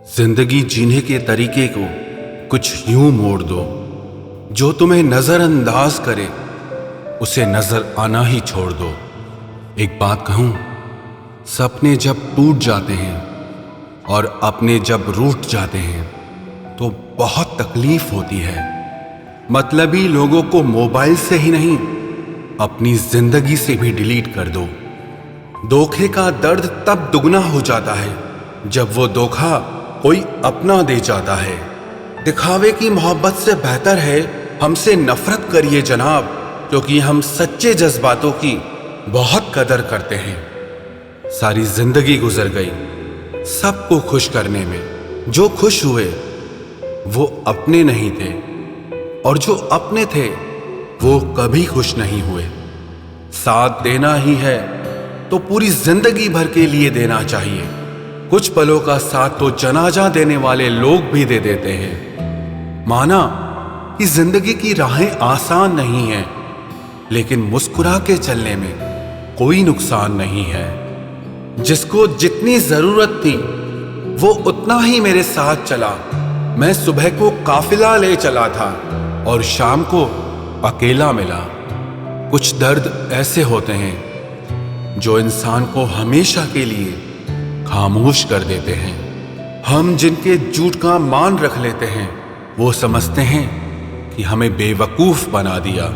जिंदगी जीने के तरीके को कुछ यूं मोड़ दो, जो तुम्हें नजरअंदाज करे उसे नजर आना ही छोड़ दो। एक बात कहूं, सपने जब टूट जाते हैं और अपने जब रूठ जाते हैं तो बहुत तकलीफ होती है। मतलबी लोगों को मोबाइल से ही नहीं, अपनी जिंदगी से भी डिलीट कर दो। धोखे का दर्द तब दुगना हो जाता है जब वो धोखा कोई अपना दे जाता है। दिखावे की मोहब्बत से बेहतर है हमसे नफरत करिए जनाब, क्योंकि हम सच्चे जज्बातों की बहुत कदर करते हैं। सारी जिंदगी गुजर गई सबको खुश करने में। जो खुश हुए वो अपने नहीं थे, और जो अपने थे वो कभी खुश नहीं हुए। साथ देना ही है तो पूरी जिंदगी भर के लिए देना चाहिए। कुछ पलों का साथ तो जनाजा देने वाले लोग भी दे देते हैं। माना कि जिंदगी की राहें आसान नहीं हैं, लेकिन मुस्कुरा के चलने में कोई नुकसान नहीं है। जिसको जितनी जरूरत थी वो उतना ही मेरे साथ चला। मैं सुबह को काफिला ले चला था और शाम को अकेला मिला। कुछ दर्द ऐसे होते हैं जो इंसान को हमेशा के लिए खामोश कर देते हैं। हम जिनके झूठ का मान रख लेते हैं वो समझते हैं कि हमें बेवकूफ बना दिया।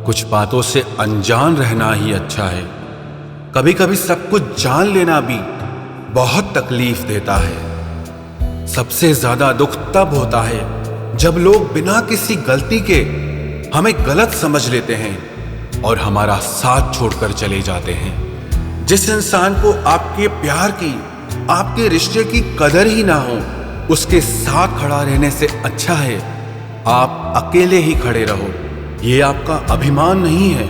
कुछ बातों से अनजान रहना ही अच्छा है। कभी कभी सब कुछ जान लेना भी बहुत तकलीफ देता है। सबसे ज्यादा दुख तब होता है जब लोग बिना किसी गलती के हमें गलत समझ लेते हैं और हमारा साथ छोड़कर चले जाते हैं। जिस इंसान को आपके प्यार की, आपके रिश्ते की कदर ही ना हो, उसके साथ खड़ा रहने से अच्छा है आप अकेले ही खड़े रहो। ये आपका अभिमान नहीं है,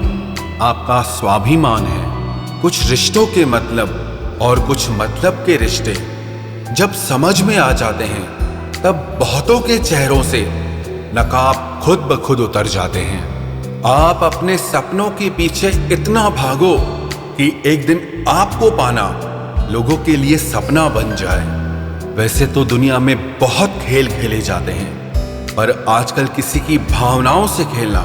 आपका स्वाभिमान है। कुछ रिश्तों के मतलब और कुछ मतलब के रिश्ते जब समझ में आ जाते हैं तब बहुतों के चेहरों से नकाब खुद ब खुद उतर जाते हैं। आप अपने सपनों के पीछे इतना भागो कि एक दिन आपको पाना लोगों के लिए सपना बन जाए। वैसे तो दुनिया में बहुत खेल खेले जाते हैं, पर आजकल किसी की भावनाओं से खेलना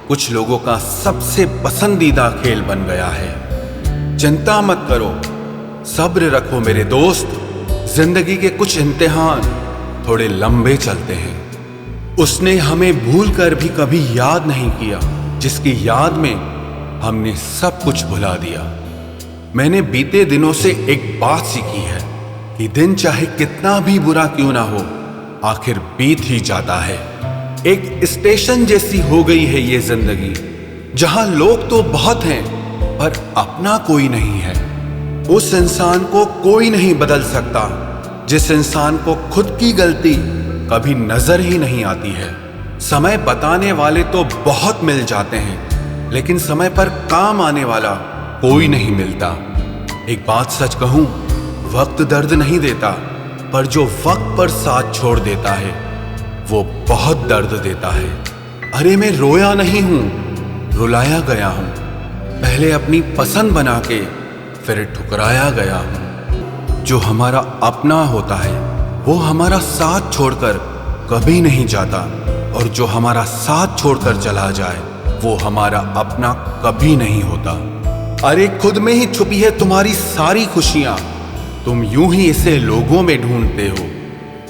कुछ लोगों का सबसे पसंदीदा खेल बन गया है। चिंता मत करो, सब्र रखो मेरे दोस्त। जिंदगी के कुछ इम्तिहान थोड़े लंबे चलते हैं। उसने हमें भूल कर भी कभी याद नहीं किया, जिसकी याद में हमने सब कुछ भुला दिया। मैंने बीते दिनों से एक बात सीखी है कि दिन चाहे कितना भी बुरा क्यों ना हो, आखिर बीत ही जाता है। एक स्टेशन जैसी हो गई है ये जिंदगी, जहां लोग तो बहुत हैं पर अपना कोई नहीं है। उस इंसान को कोई नहीं बदल सकता जिस इंसान को खुद की गलती कभी नजर ही नहीं आती है। समय बताने वाले तो बहुत मिल जाते हैं, लेकिन समय पर काम आने वाला कोई नहीं मिलता। एक बात सच कहूं, वक्त दर्द नहीं देता, पर जो वक्त पर साथ छोड़ देता है वो बहुत दर्द देता है। अरे मैं रोया नहीं हूं, रुलाया गया हूं। पहले अपनी पसंद बना के फिर ठुकराया गया हूं। जो हमारा अपना होता है वो हमारा साथ छोड़कर कभी नहीं जाता, और जो हमारा साथ छोड़कर चला जाए वो हमारा अपना कभी नहीं होता। अरे खुद में ही छुपी है तुम्हारी सारी खुशियां, तुम यूं ही इसे लोगों में ढूंढते हो।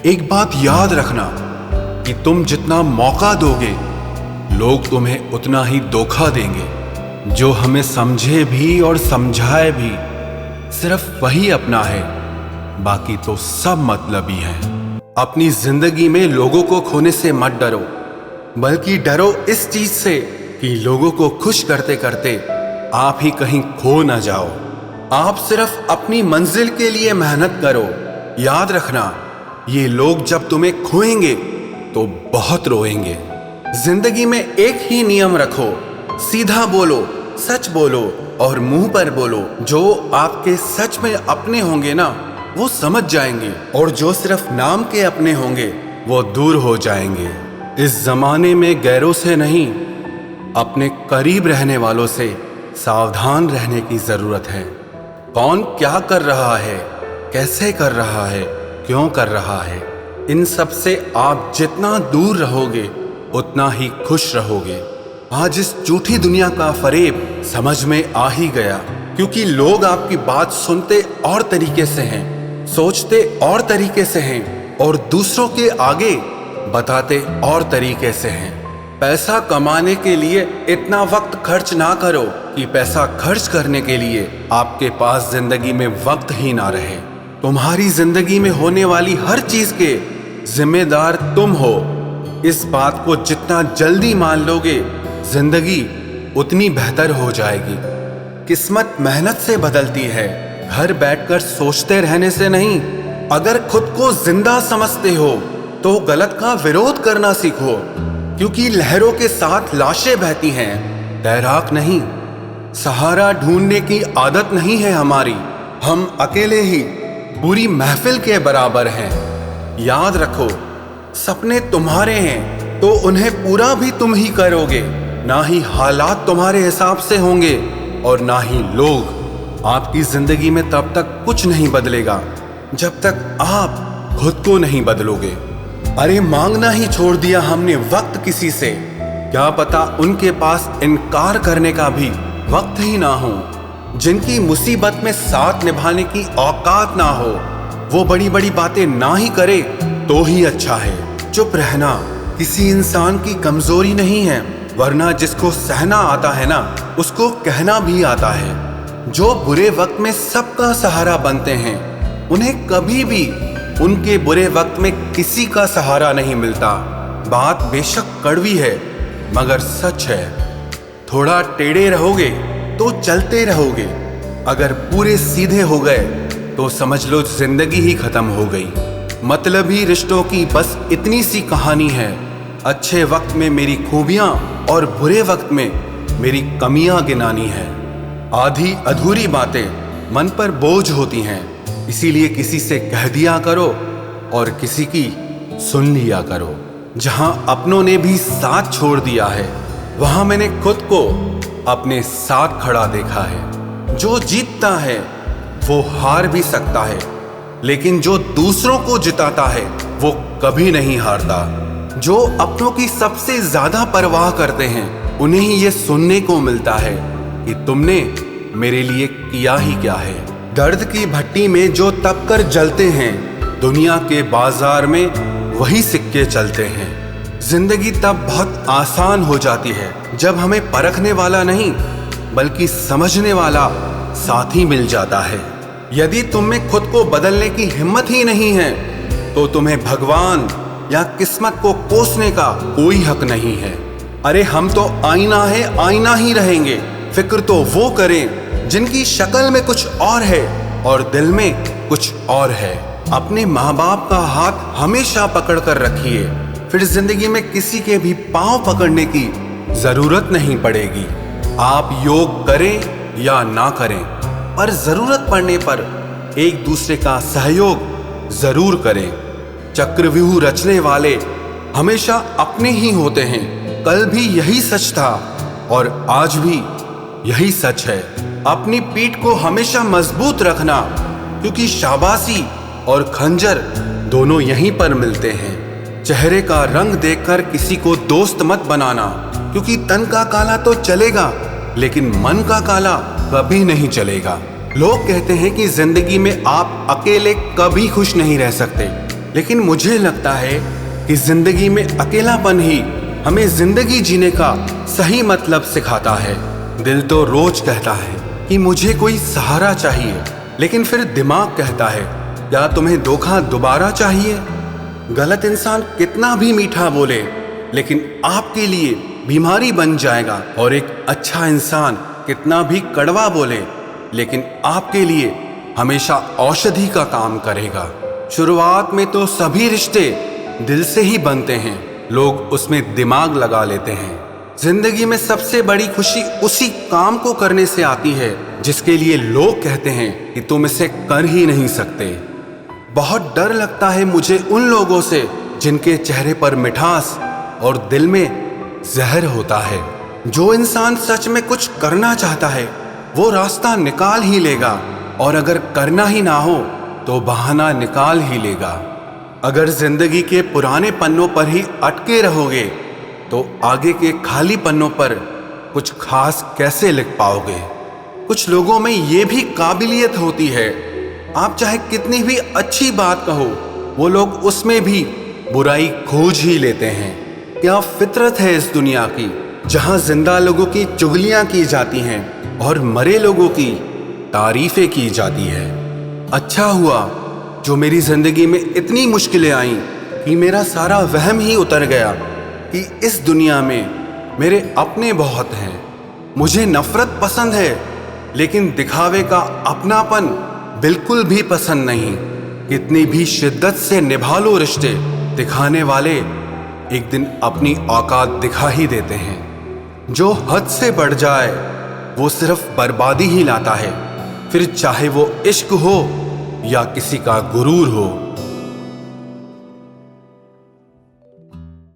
एक बात याद रखना कि तुम जितना मौका दोगे लोग तुम्हें उतना ही धोखा देंगे। जो हमें समझे भी और समझाए भी सिर्फ वही अपना है, बाकी तो सब मतलबी है। अपनी जिंदगी में लोगों को खोने से मत डरो, बल्कि डरो इस चीज से कि लोगों को खुश करते करते आप ही कहीं खो ना जाओ। आप सिर्फ अपनी मंजिल के लिए मेहनत करो। याद रखना, ये लोग जब तुम्हें खोएंगे तो बहुत रोएंगे। जिंदगी में एक ही नियम रखो, सीधा बोलो, सच बोलो और मुंह पर बोलो। जो आपके सच में अपने होंगे ना वो समझ जाएंगे, और जो सिर्फ नाम के अपने होंगे वो दूर हो जाएंगे। इस जमाने में गैरों से नहीं, अपने करीब रहने वालों से सावधान रहने की जरूरत है। कौन क्या कर रहा है, कैसे कर रहा है, क्यों कर रहा है। इन सब से आप जितना दूर रहोगे उतना ही खुश रहोगे। आज इस झूठी दुनिया का फरेब समझ में आ ही गया, क्योंकि लोग आपकी बात सुनते और तरीके से हैं, सोचते और तरीके से हैं और दूसरों के आगे बताते और तरीके से हैं। पैसा कमाने के लिए इतना वक्त खर्च ना करो कि पैसा खर्च करने के लिए आपके पास जिंदगी में वक्त ही ना रहे। तुम्हारी जिंदगी में होने वाली हर चीज के जिम्मेदार तुम हो। इस बात को जितना जल्दी मान लोगे जिंदगी उतनी बेहतर हो जाएगी। किस्मत मेहनत से बदलती है, घर बैठकर सोचते रहने से नहीं। अगर खुद को जिंदा समझते हो तो गलत का विरोध करना सीखो, क्योंकि लहरों के साथ लाशें बहती हैं, तैराक नहीं। सहारा ढूंढने की आदत नहीं है हमारी, हम अकेले ही पूरी महफिल के बराबर हैं। याद रखो, सपने तुम्हारे हैं तो उन्हें पूरा भी तुम ही करोगे। ना ही हालात तुम्हारे हिसाब से होंगे और ना ही लोग। आपकी जिंदगी में तब तक कुछ नहीं बदलेगा जब तक आप खुद को नहीं बदलोगे। अरे मांगना ही छोड़ दिया हमने वक्त किसी से, क्या पता उनके पास इनकार करने का भी वक्त ही ना हो। जिनकी मुसीबत में साथ निभाने की औकात ना हो वो बड़ी बड़ी बातें ना ही करे तो ही अच्छा है। चुप रहना किसी इंसान की कमजोरी नहीं है, वरना जिसको सहना आता है ना उसको कहना भी आता है। जो बुरे वक्त में सबका सहारा बनते हैं उन्हें कभी भी उनके बुरे वक्त में किसी का सहारा नहीं मिलता। बात बेशक कड़वी है मगर सच है। थोड़ा टेढ़े रहोगे तो चलते रहोगे, अगर पूरे सीधे हो गए तो समझ लो जिंदगी ही खत्म हो गई। मतलबी रिश्तों की बस इतनी सी कहानी है। अच्छे वक्त में मेरी खूबियां और बुरे वक्त में मेरी कमियां गिनानी है। आधी अधूरी बातें मन पर बोझ होती हैं, इसीलिए किसी से कह दिया करो और किसी की सुन लिया करो। जहां अपनों ने भी साथ छोड़ दिया है वहां मैंने खुद को अपने साथ खड़ा देखा है। जो जीतता है वो हार भी सकता है, लेकिन जो दूसरों को जिताता है वो कभी नहीं हारता। जो अपनों की सबसे ज्यादा परवाह करते हैं उन्हें ही ये सुनने को मिलता है कि तुमने मेरे लिए किया ही क्या है। दर्द की भट्टी में जो तप कर जलते हैं, दुनिया के बाजार में वही सिक्के चलते हैं। जिंदगी तब बहुत आसान हो जाती है जब हमें परखने वाला नहीं बल्कि समझने वाला साथी मिल जाता है। यदि तुम में खुद को बदलने की हिम्मत ही नहीं है तो तुम्हें भगवान या किस्मत को कोसने का कोई हक नहीं है। अरे हम तो आईना है, आईना ही रहेंगे। फिक्र तो वो करें जिनकी शक्ल में कुछ और है और दिल में कुछ और है। अपने माँ बाप का हाथ हमेशा पकड़ कर रखिए, फिर जिंदगी में किसी के भी पांव पकड़ने की जरूरत नहीं पड़ेगी। आप योग करें या ना करें, पर जरूरत पड़ने पर एक दूसरे का सहयोग जरूर करें। चक्रव्यूह रचने वाले हमेशा अपने ही होते हैं। कल भी यही सच था और आज भी यही सच है। अपनी पीठ को हमेशा मजबूत रखना, क्योंकि शाबाशी और खंजर दोनों यहीं पर मिलते हैं। चेहरे का रंग देखकर किसी को दोस्त मत बनाना, क्योंकि तन का काला तो चलेगा लेकिन मन का काला कभी नहीं चलेगा। लोग कहते हैं कि जिंदगी में आप अकेले कभी खुश नहीं रह सकते, लेकिन मुझे लगता है कि जिंदगी में अकेलापन ही हमें जिंदगी जीने का सही मतलब सिखाता है। दिल तो रोज कहता है कि मुझे कोई सहारा चाहिए, लेकिन फिर दिमाग कहता है क्या तुम्हें धोखा दोबारा चाहिए। गलत इंसान कितना भी मीठा बोले लेकिन आपके लिए बीमारी बन जाएगा, और एक अच्छा इंसान कितना भी कड़वा बोले लेकिन आपके लिए हमेशा औषधि का काम करेगा। शुरुआत में तो सभी रिश्ते दिल से ही बनते हैं, लोग उसमें दिमाग लगा लेते हैं। जिंदगी में सबसे बड़ी खुशी उसी काम को करने से आती है जिसके लिए लोग कहते हैं कि तुम इसे कर ही नहीं सकते। बहुत डर लगता है मुझे उन लोगों से जिनके चेहरे पर मिठास और दिल में जहर होता है। जो इंसान सच में कुछ करना चाहता है वो रास्ता निकाल ही लेगा, और अगर करना ही ना हो तो बहाना निकाल ही लेगा। अगर जिंदगी के पुराने पन्नों पर ही अटके रहोगे तो आगे के खाली पन्नों पर कुछ खास कैसे लिख पाओगे। कुछ लोगों में ये भी काबिलियत होती है, आप चाहे कितनी भी अच्छी बात कहो, वो लोग उसमें भी बुराई खोज ही लेते हैं। क्या फितरत है इस दुनिया की, जहां जिंदा लोगों की चुगलियां की जाती हैं और मरे लोगों की तारीफें की जाती है। अच्छा हुआ जो मेरी जिंदगी में इतनी मुश्किलें आईं कि मेरा सारा वहम ही उतर गया कि इस दुनिया में मेरे अपने बहुत हैं। मुझे नफरत पसंद है, लेकिन दिखावे का अपनापन बिल्कुल भी पसंद नहीं। कितनी भी शिद्दत से निभा लो रिश्ते, दिखाने वाले एक दिन अपनी औकात दिखा ही देते हैं। जो हद से बढ़ जाए वो सिर्फ बर्बादी ही लाता है, फिर चाहे वो इश्क हो या किसी का गुरूर हो।